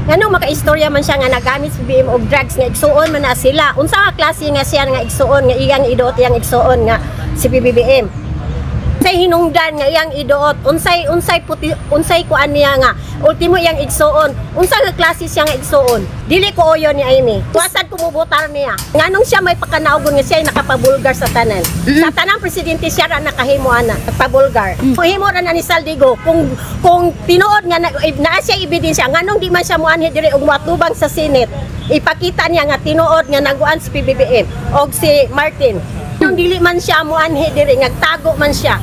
Ngano makaistorya man siya nga nagamit sa BM og drugs nga igsuon man na sila. Unsa nga klase nga siya nga igsuon nga iyang iduot yang igsuon nga si PBBM. Unsay hinungdan nga iyang iduot, unsay kuan niya nga ultimo iyang igsuon. Unsa nga klase siya nga igsuon? Dili ko oyon ni Amy. Tuwasan ko mubutar niya. Nganong siya may pagkanaogon nga siya ay nakapabulgar sa tanan. Sa tanang presidente siya ra nakahimo ana, nagpabulgar. Himo ra na ni Saldigo kung tinuod nga naa siya ebidensya nganong di man siya moanhi diri og matubang sa Senate. Ipakita niya nga tinuod nga naguan si PBBM og si Martin. Nung dili man siya moanhi diri nagtago man siya.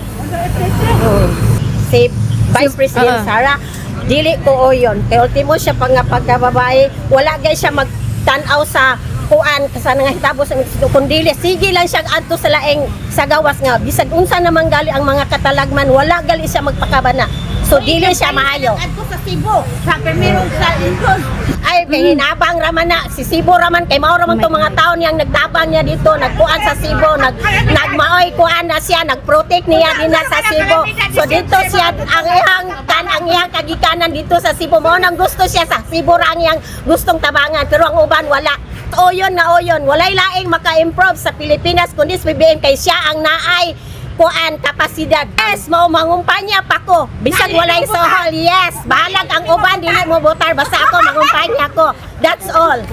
Si Vice President Sara dili ko oyon kay ultimo siya pag nga pagkababae wala gay siya magtan-aw sa kuan sa nga hitabo sa Mexico kundi sige lang siya adto sa laing sa gawas nga bisag unsa naman gali ang mga katalagman wala gali siya magpakabana so dili siya maayo adto sa Cebu sa primero sa Luzon ay kay hinabang raman na si Cebu raman kay mao raman tong mga taon yang nagtabang niya dito nagkuan sa Cebu nagmaoy kuan na siya nagprotect niya din sa Cebu so dito siya ang iyang kagikanan dito sa Cebu mo nang gusto siya sa Cebu ra ang iyang gustong tabangan pero ang uban wala oyon na oyon walay laing maka-improve sa Pilipinas kundi si BBM kay siya ang naay kuan kapasidad. Yes, mao mangumpanya pa ko. Bisag walay sohol. Yes, bahalag ang uban dili mo botar basta ako mangumpanya ko. That's all.